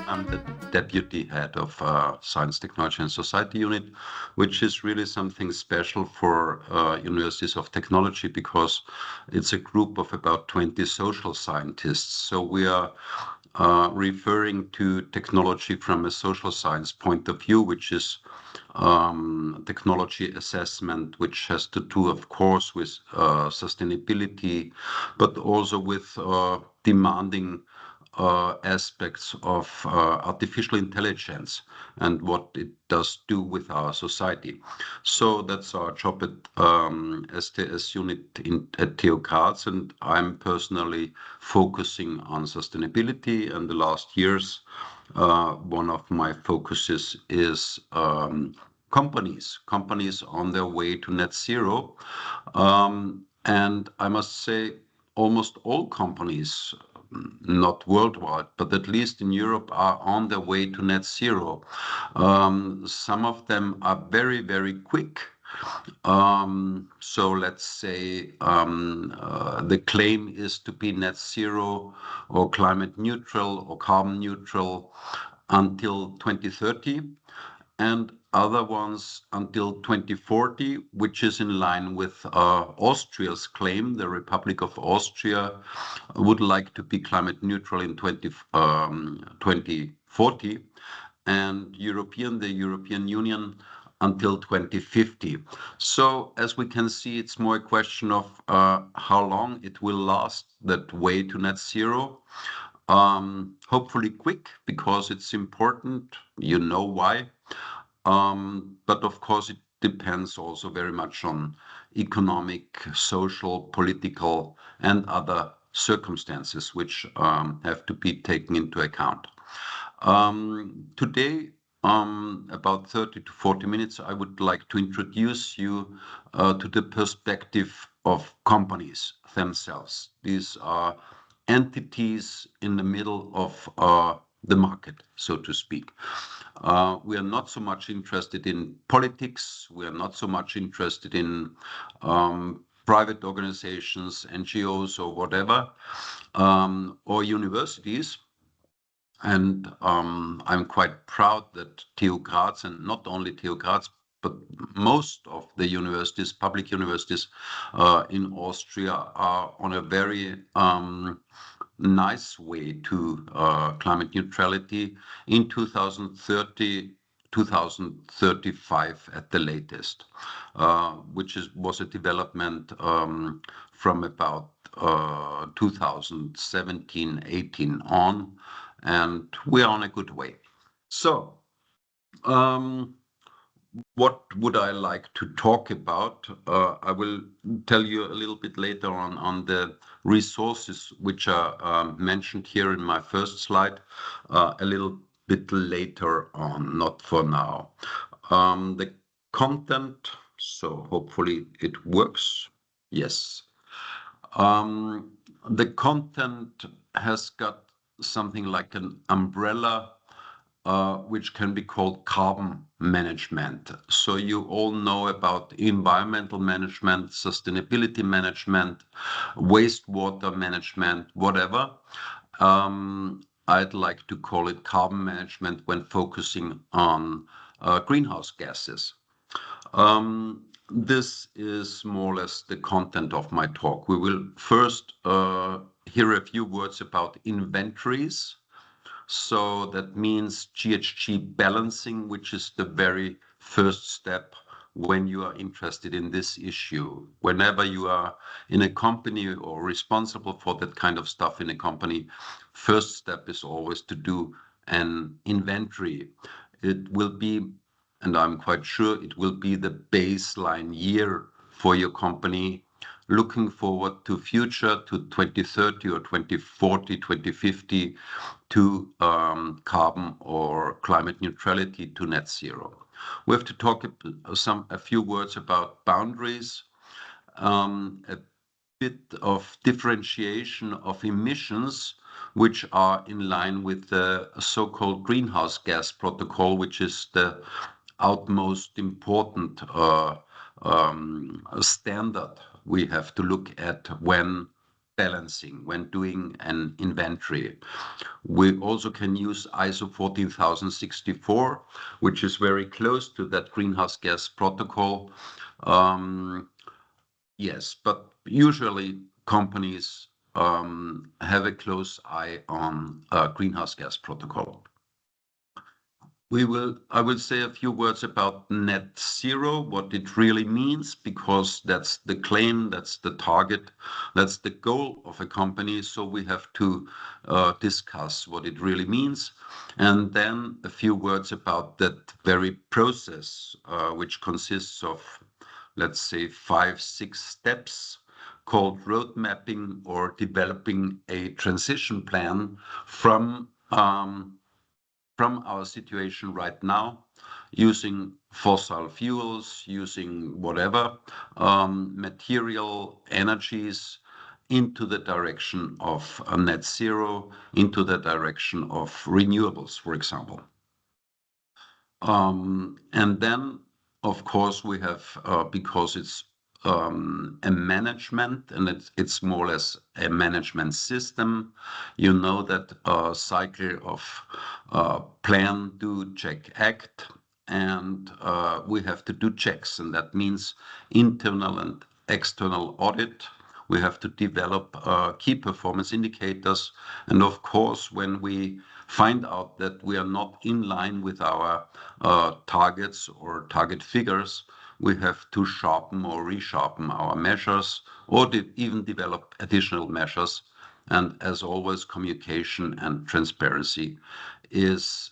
I'm the deputy head of Science, Technology and Society unit, which is really something special for universities of technology because it's a group of about 20 social scientists. So we are referring to technology from a social science point of view, which is technology assessment, which has to do, of course, with sustainability, but also with demanding aspects of artificial intelligence and what it does do with our society. So that's our job at STS unit at TU Graz, and I'm personally focusing on sustainability. And the last years, one of my focuses is companies on their way to net zero. And I must say, almost all companies, not worldwide, but at least in Europe, are on their way to net zero. Some of them are very, very quick. So let's say the claim is to be net zero or climate neutral or carbon neutral until 2030, and other ones until 2040, which is in line with Austria's claim. The Republic of Austria would like to be climate neutral in 2040, and the European Union until 2050. So as we can see, it's more a question of how long it will last, that way to net zero. Hopefully quick, because it's important, you know why. But of course, it depends also very much on economic, social, political, and other circumstances which have to be taken into account. Today, about 30 to 40 minutes, I would like to introduce you to the perspective of companies themselves. These are entities in the middle of the market, so to speak. We are not so much interested in politics. We are not so much interested in private organizations, NGOs, or whatever, or universities. And I'm quite proud that TU Graz, and not only TU Graz, but most of the universities, public universities in Austria, are on a very nice way to climate neutrality in 2030, 2035 at the latest, which was a development from about 2017, 18 on, and we are on a good way. So, what would I like to talk about? I will tell you a little bit later on the resources which are mentioned here in my first slide, a little bit later on, not for now. The content, so hopefully it works. Yes. The content has got something like an umbrella which can be called carbon management. So you all know about environmental management, sustainability management, wastewater management, whatever. I'd like to call it carbon management when focusing on greenhouse gases. This is more or less the content of my talk. We will first hear a few words about inventories. So that means GHG balancing, which is the very first step when you are interested in this issue. Whenever you are in a company or responsible for that kind of stuff in a company, first step is always to do an inventory. It will be, and I'm quite sure it will be, the baseline year for your company, looking forward to future, to 2030 or 2040, 2050, to carbon or climate neutrality, to net zero. We have to talk a few words about boundaries, a bit of differentiation of emissions, which are in line with the so-called greenhouse gas protocol, which is the utmost important standard we have to look at when balancing when doing an inventory. We also can use ISO 14064, which is very close to that greenhouse gas protocol. Yes, but usually companies have a close eye on greenhouse gas protocol. I will say a few words about net zero, what it really means, because that's the claim, that's the target, that's the goal of a company. So we have to discuss what it really means. And then a few words about that very process, which consists of, let's say, 5, 6 steps called road mapping or developing a transition plan from our situation right now, using fossil fuels, using whatever material energies into the direction of net zero, into the direction of renewables, for example. And then, of course, we have, because it's a management and it's more or less a management system, you know that cycle of plan, do, check, act, and we have to do checks, and that means internal and external audit. We have to develop key performance indicators. And of course, when we find out that we are not in line with our targets or target figures, we have to sharpen or resharpen our measures or even develop additional measures. And as always, communication and transparency is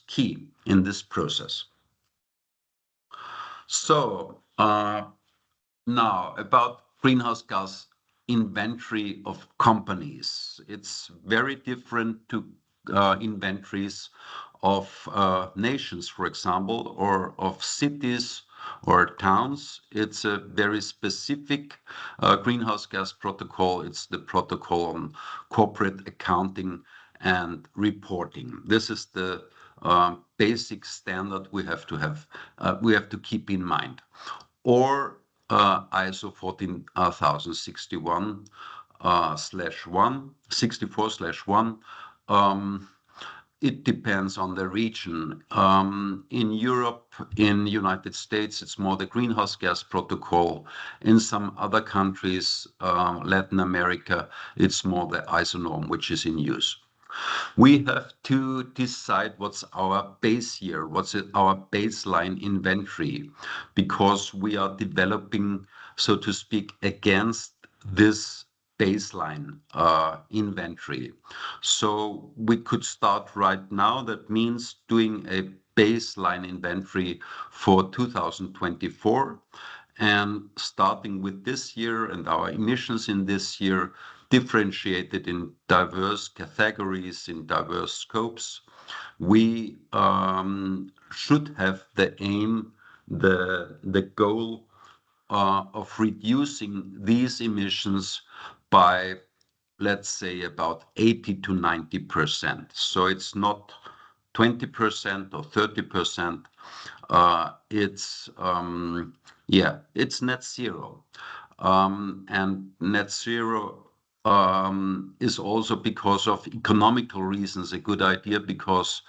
key in this process. So now about greenhouse gas inventory of companies. It's very different to inventories of nations, for example, or of cities or towns. It's a very specific greenhouse gas protocol. It's the protocol on corporate accounting and reporting. This is the basic standard we have to keep in mind. Or ISO 14061 64/1. It depends on the region. In Europe, in United States, it's more the greenhouse gas protocol. In some other countries, Latin America, it's more the ISO norm, which is in use. We have to decide what's our base year, what's our baseline inventory, because we are developing, so to speak, against this baseline inventory. So we could start right now. That means doing a baseline inventory for 2024. And starting with this year and our emissions in this year, differentiated in diverse categories, in diverse scopes, we should have the aim, the goal of reducing these emissions by, let's say, about 80 to 90%. So it's not 20% or 30%. It's net zero. And net zero is also, because of economical reasons, a good idea, because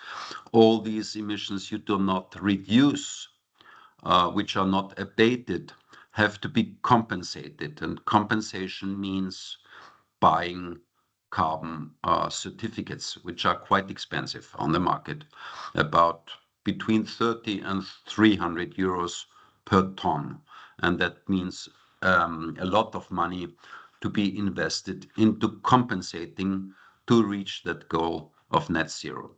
all these emissions you do not reduce, which are not abated, have to be compensated. And compensation means buying carbon certificates, which are quite expensive on the market, about between 30 and 300 euros per ton. And that means a lot of money to be invested into compensating to reach that goal of net zero.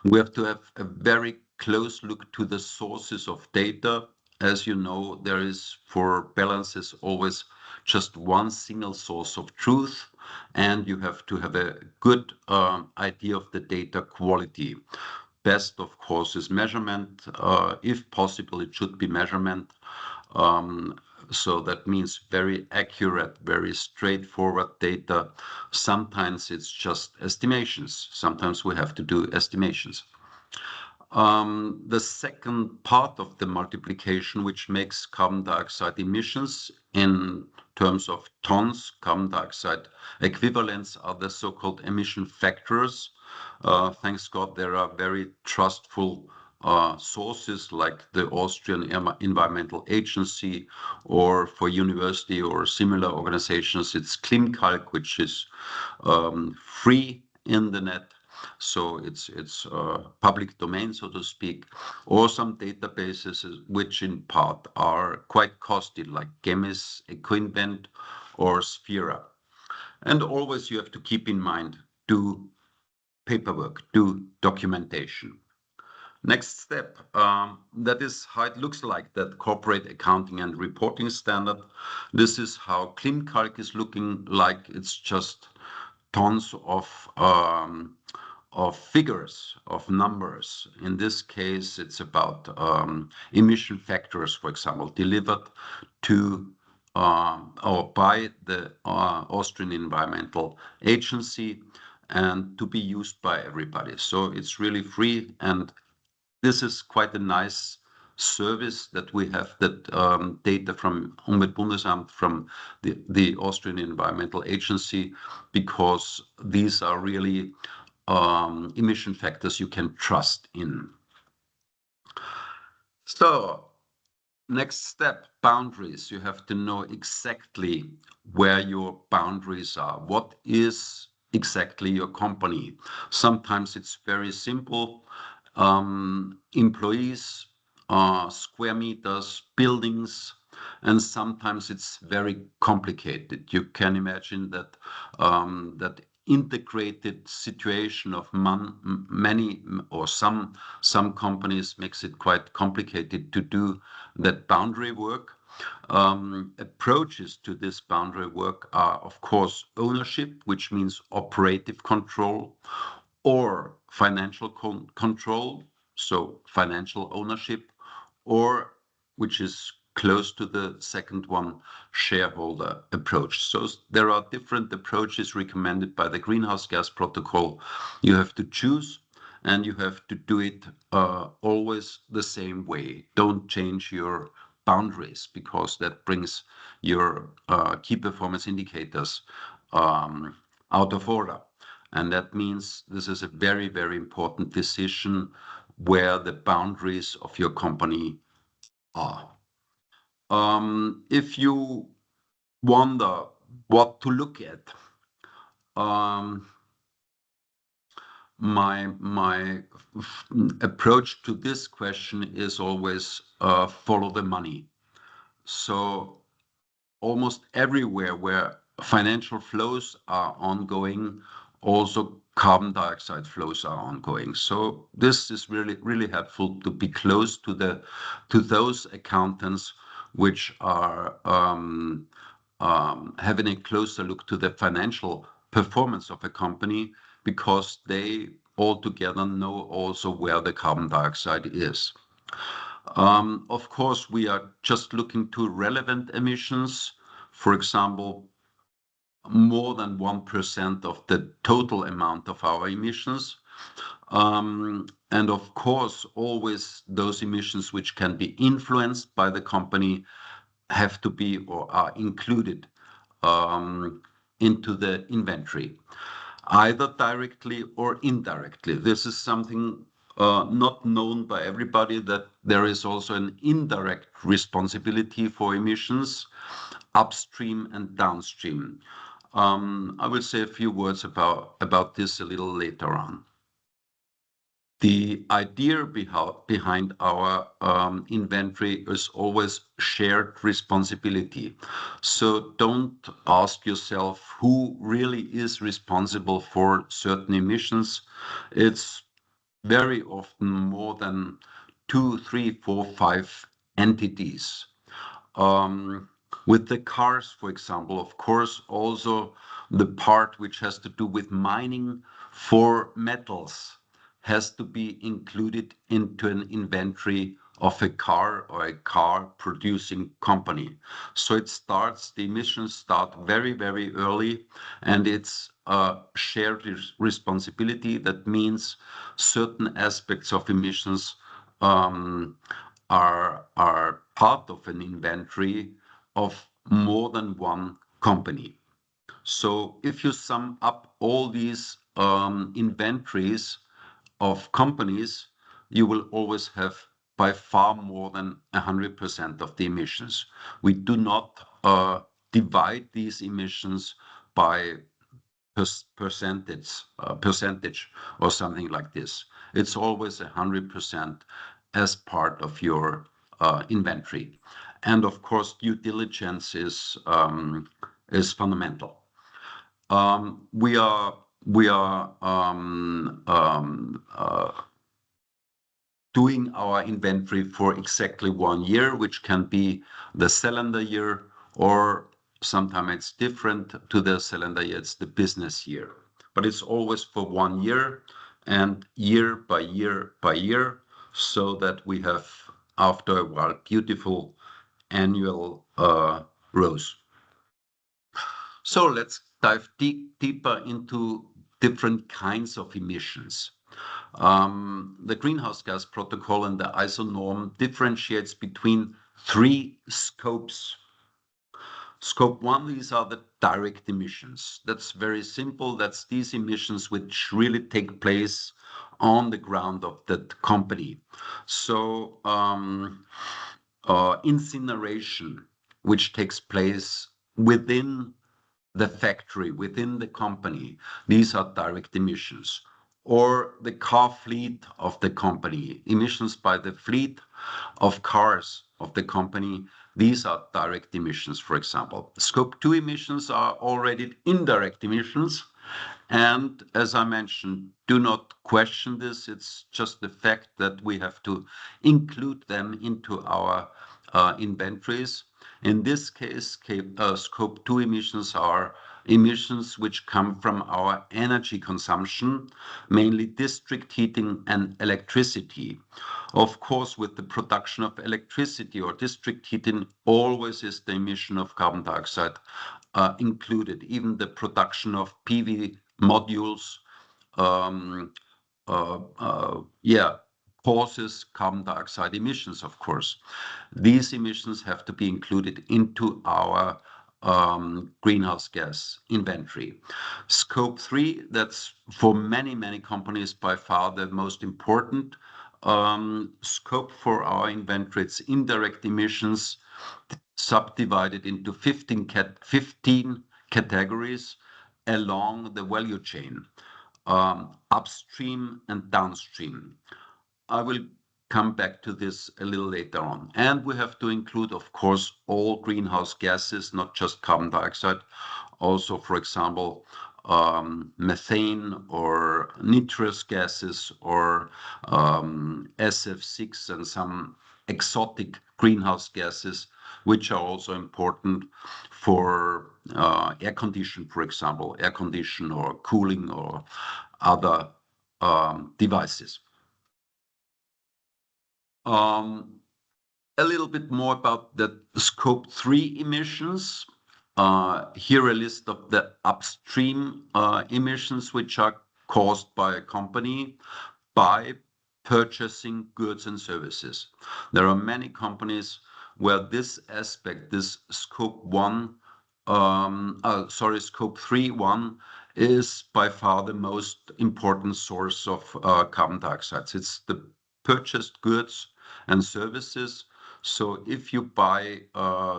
We have to have a very close look to the sources of data. As you know, there is, for balances, always just one single source of truth, and you have to have a good idea of the data quality. Best, of course, is measurement. If possible, it should be measurement. So that means very accurate, very straightforward data. Sometimes it's just estimations. Sometimes we have to do estimations. The second part of the multiplication, which makes carbon dioxide emissions in terms of tons, carbon dioxide equivalents are the so-called emission factors. Thanks God, there are very trustful sources like the Austrian Environmental Agency, or for university or similar organizations, it's ClimCalc, which is free in the net. So it's public domain, so to speak, or some databases which in part are quite costly, like Gemis, Ecoinvent, or Sphera. And always you have to keep in mind, do paperwork, do documentation. Next step, that is how it looks like, that corporate accounting and reporting standard. This is how ClimCalc is looking like. It's just tons of figures, of numbers. In this case, it's about emission factors, for example, delivered to or by the Austrian Environmental Agency and to be used by everybody. So it's really free, and this is quite a nice service that we have, that data from Umweltbundesamt, from the Austrian Environmental Agency, because these are really emission factors you can trust in. So next step, boundaries. You have to know exactly where your boundaries are. What is exactly your company? Sometimes it's very simple. Employees, square meters, buildings, and sometimes it's very complicated. You can imagine that that integrated situation of many or some companies makes it quite complicated to do that boundary work. Approaches to this boundary work are, of course, ownership, which means operative control, or financial control, so financial ownership, or, which is close to the second one, shareholder approach. So there are different approaches recommended by the Greenhouse Gas Protocol. You have to choose, and you have to do it always the same way. Don't change your boundaries, because that brings your key performance indicators out of order. And that means this is a very, very important decision, where the boundaries of your company are. If you wonder what to look at, my approach to this question is always follow the money. So almost everywhere where financial flows are ongoing, also carbon dioxide flows are ongoing. So this is really, really helpful to be close to those accountants which are having a closer look to the financial performance of a company, because they altogether know also where the carbon dioxide is. Of course, we are just looking to relevant emissions. For example, more than 1% of the total amount of our emissions. And of course, always those emissions which can be influenced by the company have to be or are included into the inventory, either directly or indirectly. This is something not known by everybody, that there is also an indirect responsibility for emissions, upstream and downstream. I will say a few words about this a little later on. The idea behind our inventory is always shared responsibility. So don't ask yourself who really is responsible for certain emissions. It's very often more than 2, 3, 4, 5 entities. With the cars, for example, of course, also the part which has to do with mining for metals has to be included into an inventory of a car or a car producing company. So the emissions start very, very early, and it's a shared responsibility. That means certain aspects of emissions are part of an inventory of more than one company. So if you sum up all these inventories of companies, you will always have by far more than 100% of the emissions. We do not divide these emissions by percentage or something like this. It's always 100% as part of your inventory. And of course, due diligence is fundamental. We are doing our inventory for exactly 1 year, which can be the calendar year, or sometimes it's different to the calendar year, it's the business year. But it's always for 1 year and year by year by year, so that we have, after a while, beautiful annual rows. So let's dive deeper into different kinds of emissions. The greenhouse gas protocol and the ISO norm differentiates between 3 scopes. Scope 1, these are the direct emissions. That's very simple. That's these emissions which really take place on the ground of that company. So incineration, which takes place within the factory, within the company, these are direct emissions. Or the car fleet of the company, emissions by the fleet of cars of the company, these are direct emissions, for example. Scope 2 emissions are already indirect emissions. And as I mentioned, do not question this. It's just the fact that we have to include them into our inventories. In this case, Scope 2 emissions are emissions which come from our energy consumption, mainly district heating and electricity. Of course, with the production of electricity or district heating, always is the emission of carbon dioxide included. Even the production of PV modules, causes carbon dioxide emissions, of course. These emissions have to be included into our greenhouse gas inventory. Scope 3, that's for many, many companies by far the most important scope for our inventory. It's indirect emissions subdivided into 15 categories along the value chain, upstream and downstream. I will come back to this a little later on. And we have to include, of course, all greenhouse gases, not just carbon dioxide, also, for example, methane or nitrous gases or SF6 and some exotic greenhouse gases, which are also important for air condition, for example, air condition or cooling or other devices. A little bit more about the Scope 3 emissions. Here a list of the upstream emissions which are caused by a company by purchasing goods and services. There are many companies where this aspect, this Scope 3 one, is by far the most important source of carbon dioxide. It's the purchased goods and services. So if you buy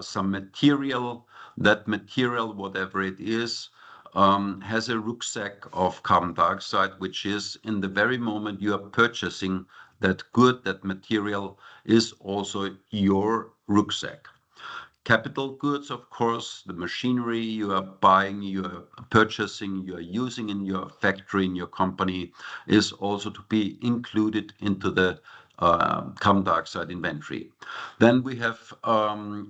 some material, that material, whatever it is, has a rucksack of carbon dioxide, which is in the very moment you are purchasing that good, that material is also your rucksack. Capital goods, of course, the machinery you are buying, you are purchasing, you are using in your factory, in your company, is also to be included into the carbon dioxide inventory. Then we have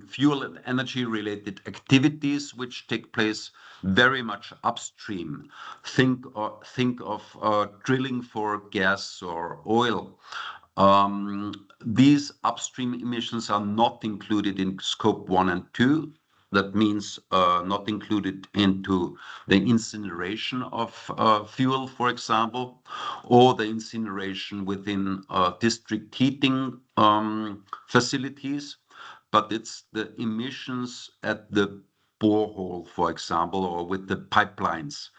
fuel and energy related activities which take place very much upstream. Think of drilling for gas or oil. These upstream emissions are not included in Scope 1 and 2. That means not included into the incineration of fuel, for example, or the incineration within district heating facilities. but it's the emissions at the borehole, for example, or with the pipelines,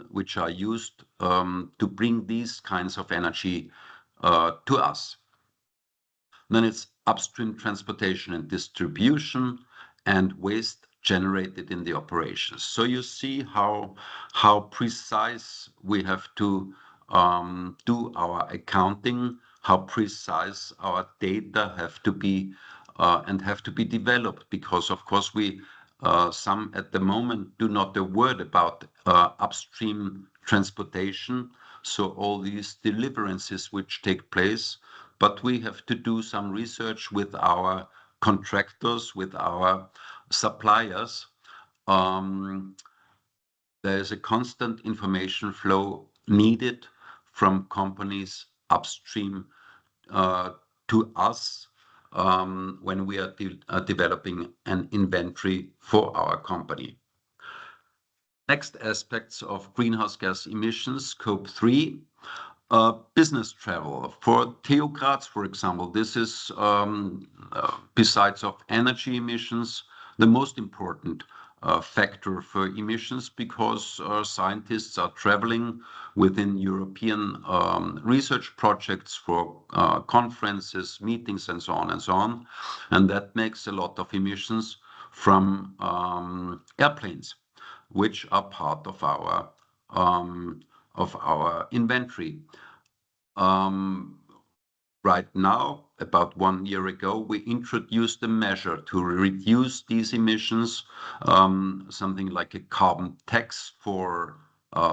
which are used to bring these kinds of energy to us. Then it's upstream transportation and distribution and waste generated in the operations. So you see how precise we have to do our accounting, how precise our data have to be and have to be developed, because of course we some at the moment do not a word about upstream transportation, so all these deliverances which take place, but we have to do some research with our contractors, with our suppliers. Um, there is a constant information flow needed from companies upstream to us when we are developing an inventory for our company. Next aspects of greenhouse gas emissions, scope 3. Business travel. For TU Graz, for example, this is, besides of energy emissions, the most important factor for emissions, because scientists are traveling within European research projects for conferences, meetings, and so on and so on. And that makes a lot of emissions from airplanes, which are part of our inventory. Right now, about 1 year ago, we introduced a measure to reduce these emissions, something like a carbon tax for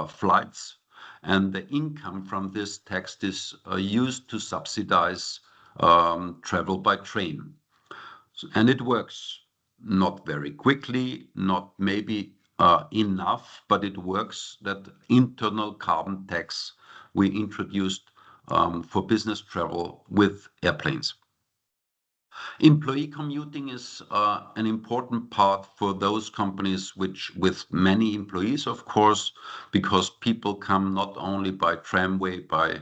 flights. And the income from this tax is used to subsidize travel by train. And it works not very quickly, not maybe enough, but it works. That internal carbon tax we introduced for business travel with airplanes. Employee commuting is an important part for those companies which with many employees, of course, because people come not only by tramway, by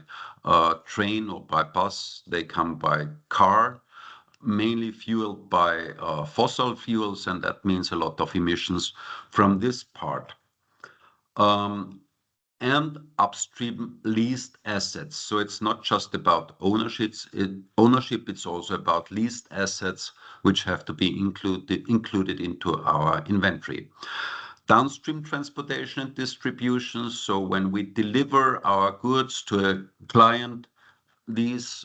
train or by bus, they come by car, mainly fueled by fossil fuels, and that means a lot of emissions from this part. And upstream leased assets. So it's not just about ownership, it's also about leased assets, which have to be included into our inventory. Downstream transportation and distribution. So when we deliver our goods to a client, these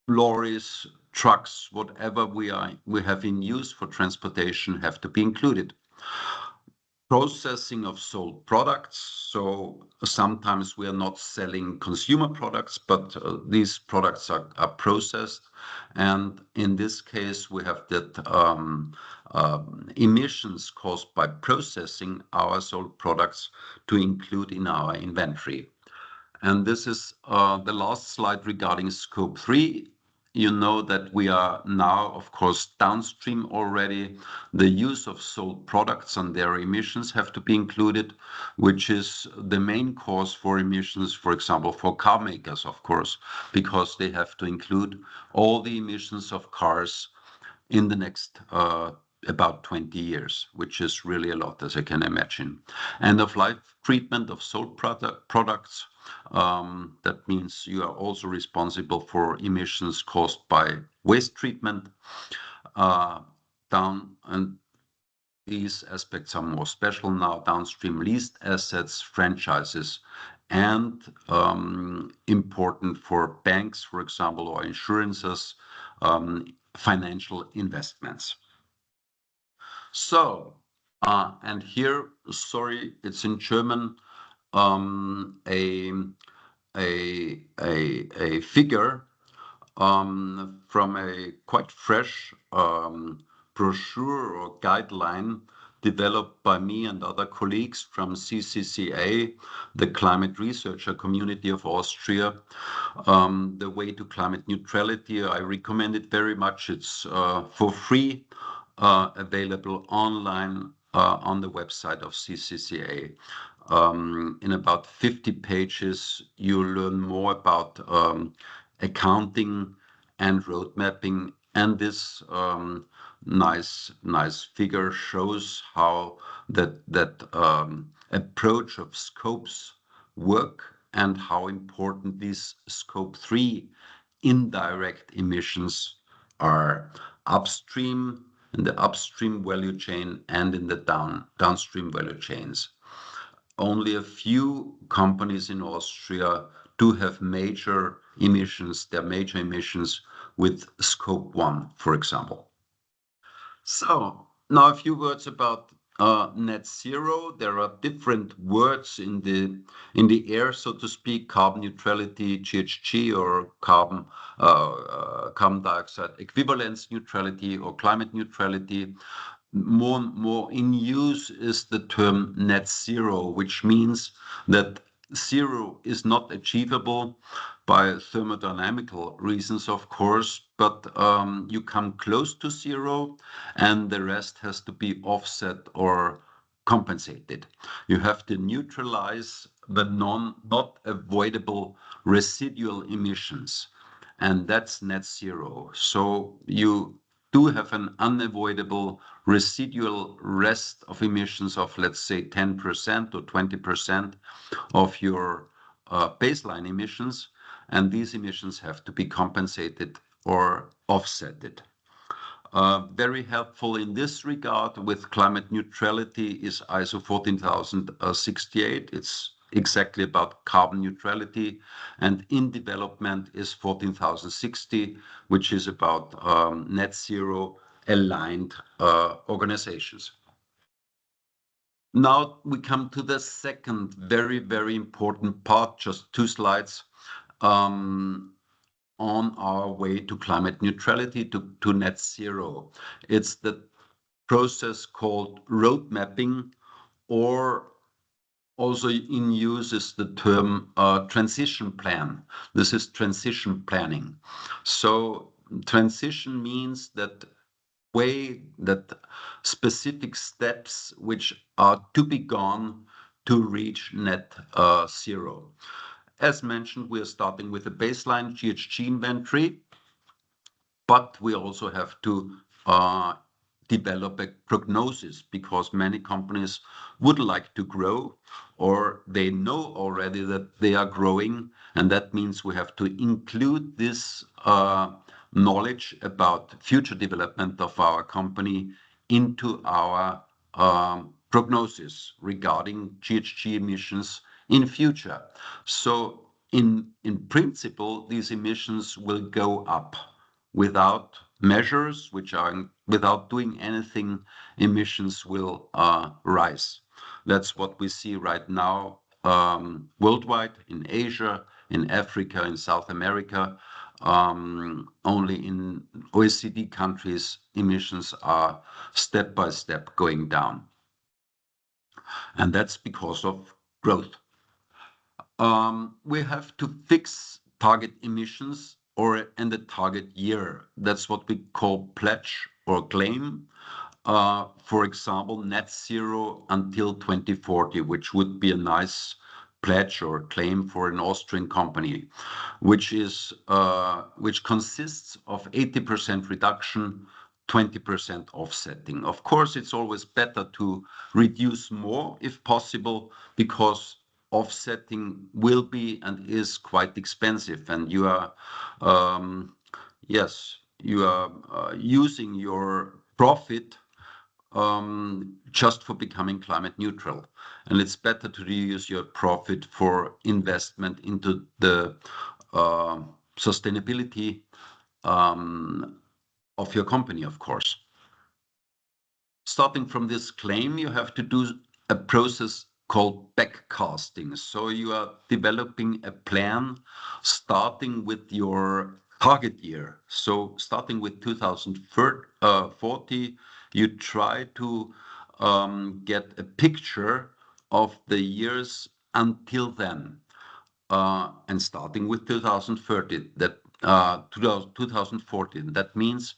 lorries, trucks, whatever we have in use for transportation have to be included. Processing of sold products. So sometimes we are not selling consumer products, but these products are processed. And in this case, we have that emissions caused by processing our sold products to include in our inventory. And this is the last slide regarding scope 3. You know that we are now, of course, downstream already. The use of sold products and their emissions have to be included, which is the main cause for emissions, for example, for car makers, of course, because they have to include all the emissions of cars in the next about 20 years, which is really a lot, as I can imagine. End of life treatment of sold products. That means you are also responsible for emissions caused by waste treatment. And these aspects are more special now. Downstream leased assets, franchises, and important for banks, for example, or insurances, financial investments. So, and here, sorry, it's in German, a figure from a quite fresh brochure or guideline developed by me and other colleagues from CCCA, the Climate Researcher Community of Austria, the way to climate neutrality. I recommend it very much. It's for free, available online on the website of CCCA. In about 50 pages, you learn more about accounting and road mapping. And this nice figure shows how that approach of scopes work and how important these scope 3 indirect emissions are upstream, in the upstream value chain and in the downstream value chains. Only a few companies in Austria do have major emissions, their major emissions with scope 1, for example. So now a few words about net zero. There are different words in the air, so to speak: carbon neutrality, GHG, or carbon dioxide equivalence neutrality, or climate neutrality. More in use is the term net zero, which means that zero is not achievable by thermodynamical reasons, of course, but you come close to zero, and the rest has to be offset or compensated. You have to neutralize the not avoidable residual emissions, and that's net zero. So you do have an unavoidable residual rest of emissions of, let's say, 10% or 20% of your baseline emissions, and these emissions have to be compensated or offsetted. Very helpful in this regard with climate neutrality is ISO 14068. It's exactly about carbon neutrality, and in development is 14060, which is about net zero aligned organizations. Now we come to the second very important part, just 2 slides, on our way to climate neutrality, to net zero. It's the process called road mapping, or also in use is the term transition plan. This is transition planning. So transition means that specific steps which are to be gone to reach net zero. As mentioned, we are starting with a baseline GHG inventory, but we also have to develop a prognosis, because many companies would like to grow, or they know already that they are growing, and that means we have to include this knowledge about future development of our company into our prognosis regarding GHG emissions in future. So in principle, these emissions will go up. Without measures, without doing anything, emissions will rise. That's what we see right now worldwide, in Asia, in Africa, in South America. Only in OECD countries, emissions are step by step going down. And that's because of growth. We have to fix target emissions and the target year. That's what we call pledge or claim. For example, net zero until 2040, which would be a nice pledge or claim for an Austrian company, which consists of 80% reduction, 20% offsetting. Of course, it's always better to reduce more if possible, because offsetting will be and is quite expensive, and you are using your profit just for becoming climate neutral, and it's better to reuse your profit for investment into the sustainability of your company, of course. Starting from this claim, you have to do a process called backcasting. So you are developing a plan starting with your target year. So starting with 2040, you try to get a picture of the years until then. And starting with 2030, 2014, that means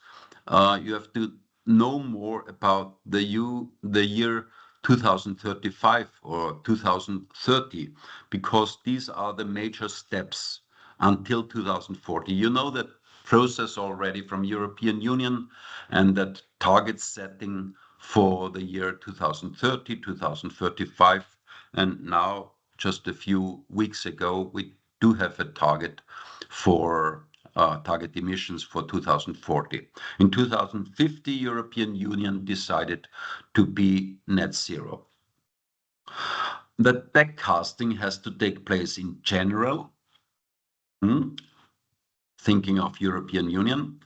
you have to know more about the year 2035 or 2030, because these are the major steps until 2040. You know that process already from European Union, and that target setting for the year 2030, 2035. And now, just a few weeks ago, we do have a target for target emissions for 2040. In 2050, European Union decided to be net zero. That backcasting has to take place in general, thinking of European Union,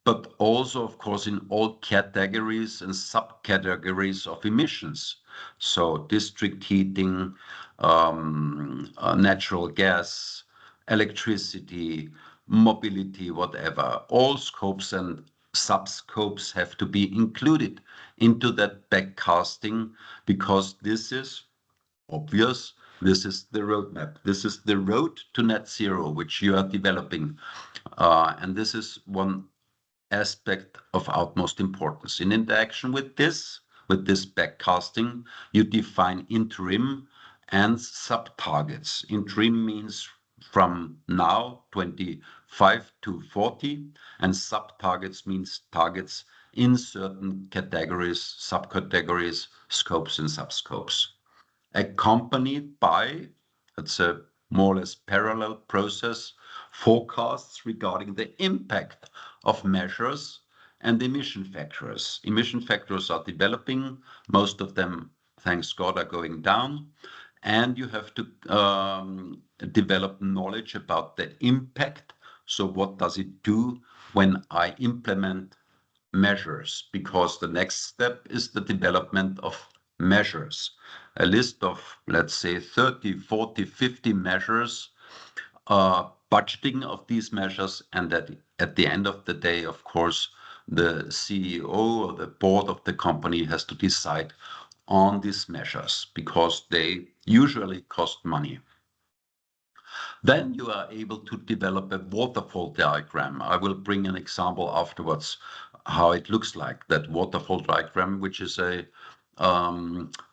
but also, of course, in all categories and subcategories of emissions. So district heating, natural gas, electricity, mobility, whatever. All scopes and subscopes have to be included into that backcasting, because this is obvious. This is the roadmap. This is the road to net zero, which you are developing. And this is one aspect of utmost importance. In interaction with this backcasting, you define interim and sub-targets. Interim means from now 25 to 40, and sub-targets means targets in certain categories, subcategories, scopes and subscopes, accompanied by, it's a more or less parallel process, forecasts regarding the impact of measures and emission factors. Emission factors are developing. Most of them, thanks God, are going down. And you have to develop knowledge about the impact. So what does it do when I implement measures? Because the next step is the development of measures. A list of, let's say, 30, 40, 50 measures, budgeting of these measures, and that at the end of the day, of course, the CEO or the board of the company has to decide on these measures, because they usually cost money. Then you are able to develop a waterfall diagram. I will bring an example afterwards how it looks like, that waterfall diagram, which is a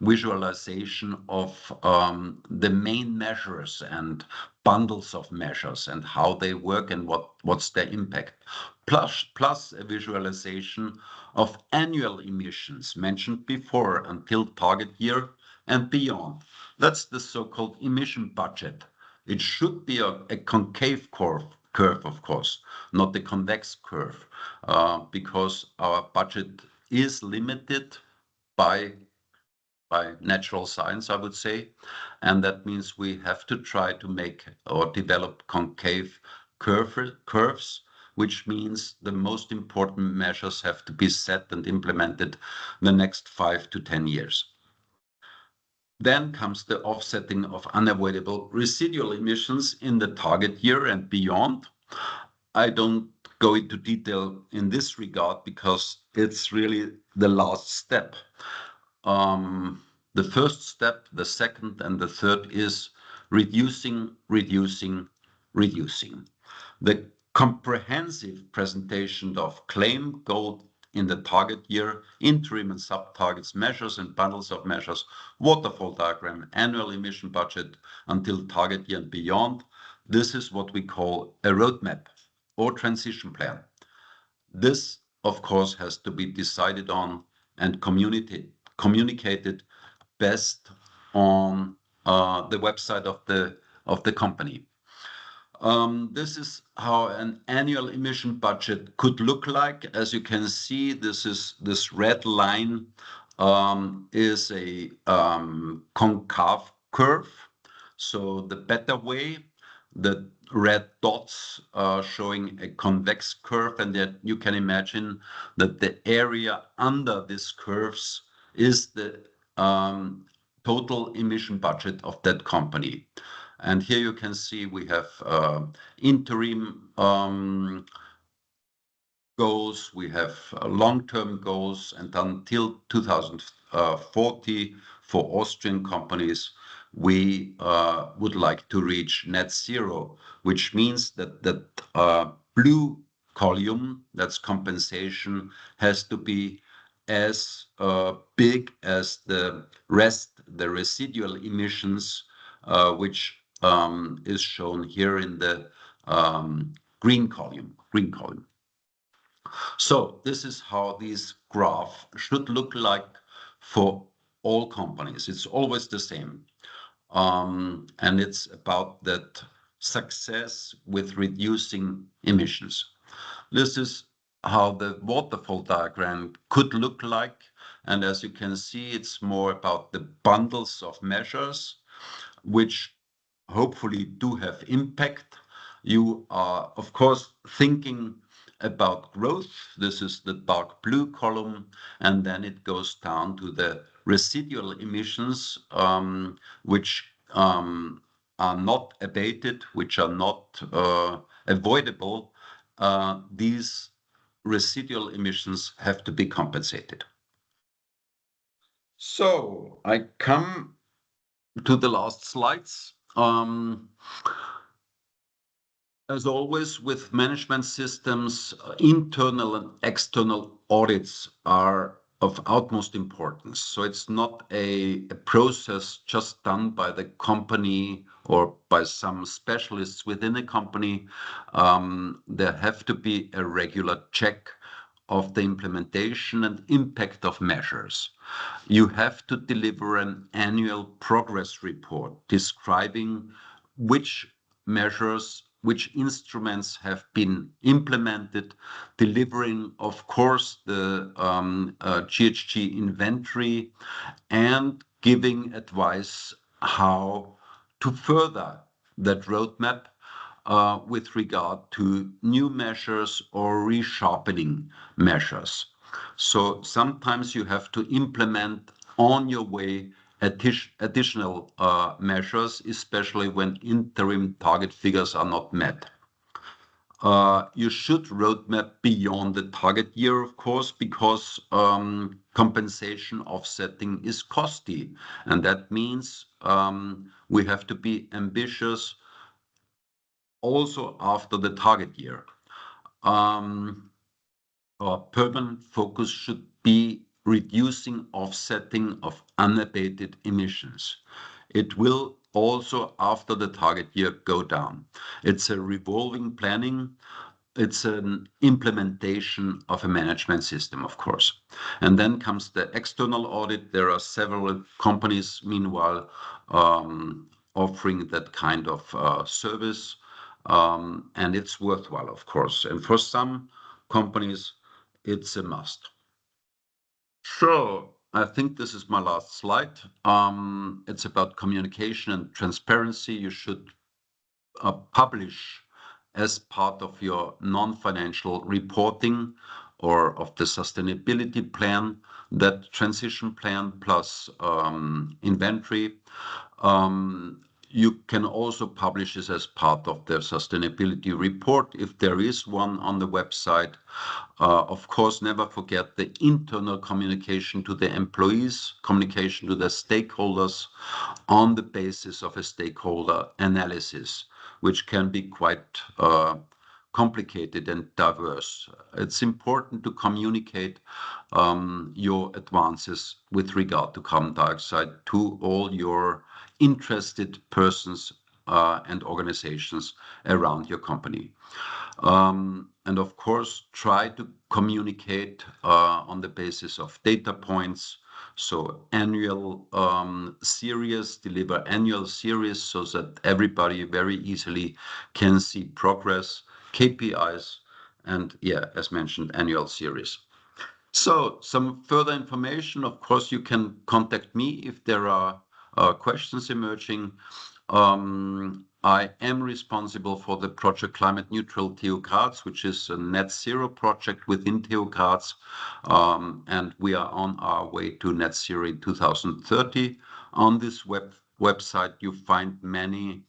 visualization of the main measures and bundles of measures and how they work and what's their impact. Plus a visualization of annual emissions mentioned before until target year and beyond. That's the so-called emission budget. It should be a concave curve, of course, not the convex curve, because our budget is limited by natural science, I would say. And that means we have to try to make or develop concave curves, which means the most important measures have to be set and implemented the next 5 to 10 years. Then comes the offsetting of unavoidable residual emissions in the target year and beyond. I don't go into detail in this regard because it's really the last step. The first step, the second, and the third is reducing. The comprehensive presentation of claim, goal in the target year, interim and sub-targets, measures and bundles of measures, waterfall diagram, annual emission budget until target year and beyond. This is what we call a roadmap or transition plan. This, of course, has to be decided on and communicated best on the website of the company. This is how an annual emission budget could look like. As you can see, this red line is a concave curve. So the better way, the red dots are showing a convex curve, and that you can imagine that the area under these curves is the total emission budget of that company. And here you can see we have interim goals, we have long-term goals, and until 2040 for Austrian companies, we would like to reach net zero, which means that that blue column, that's compensation, has to be as big as the residual emissions, which is shown here in the green column. So this is how this graph should look like for all companies. It's always the same. And it's about that success with reducing emissions. This is how the waterfall diagram could look like. And as you can see, it's more about the bundles of measures, which hopefully do have impact. You are, of course, thinking about growth. This is the dark blue column, and then it goes down to the residual emissions, which are not abated, which are not avoidable. These residual emissions have to be compensated. So I come to the last slides. As always, with management systems, internal and external audits are of utmost importance. So it's not a process just done by the company or by some specialists within a company. There have to be a regular check of the implementation and impact of measures. You have to deliver an annual progress report describing which measures, which instruments have been implemented, delivering, of course, the GHG inventory, and giving advice how to further that roadmap with regard to new measures or resharpening measures. So sometimes you have to implement on your way additional measures, especially when interim target figures are not met. You should roadmap beyond the target year, of course, because compensation offsetting is costly. And that means we have to be ambitious also after the target year. Our permanent focus should be reducing offsetting of unabated emissions. It will also, after the target year, go down. It's a revolving planning. It's an implementation of a management system, of course. And then comes the external audit. There are several companies, meanwhile, offering that kind of service. And it's worthwhile, of course. And for some companies, it's a must. So I think this is my last slide. It's about communication and transparency. You should publish as part of your non-financial reporting or of the sustainability plan, that transition plan plus inventory. You can also publish this as part of the sustainability report if there is one on the website. Of course, never forget the internal communication to the employees, communication to the stakeholders on the basis of a stakeholder analysis, which can be quite complicated and diverse. It's important to communicate your advances with regard to carbon dioxide to all your interested persons and organizations around your company. And of course, try to communicate on the basis of data points. So annual series, deliver annual series so that everybody very easily can see progress, KPIs, and yeah, as mentioned, annual series. So some further information, of course, you can contact me if there are questions emerging. I am responsible for the project Climate Neutral TU Graz, which is a net zero project within TU Graz. And we are on our way to net zero in 2030. On this website, you find many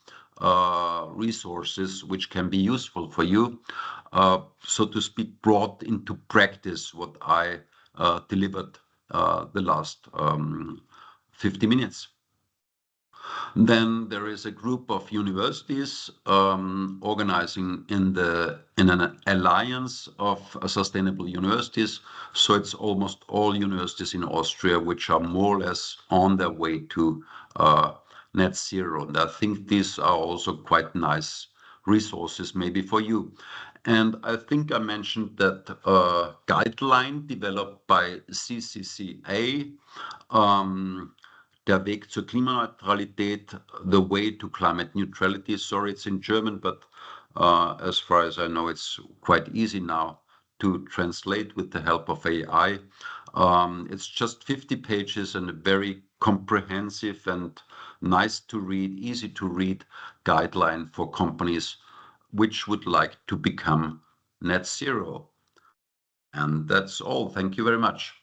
resources which can be useful for you, so to speak, brought into practice what I delivered the last 50 minutes. Then there is a group of universities organizing in an alliance of sustainable universities. So it's almost all universities in Austria which are more or less on their way to net zero. And I think these are also quite nice resources maybe for you. And I think I mentioned that guideline developed by CCCA, Der Weg zur Klimaneutralität, the way to climate neutrality. Sorry, it's in German, but as far as I know, it's quite easy now to translate with the help of AI. It's just 50 pages and a very comprehensive and nice to read, easy to read guideline for companies which would like to become net zero. And that's all. Thank you very much.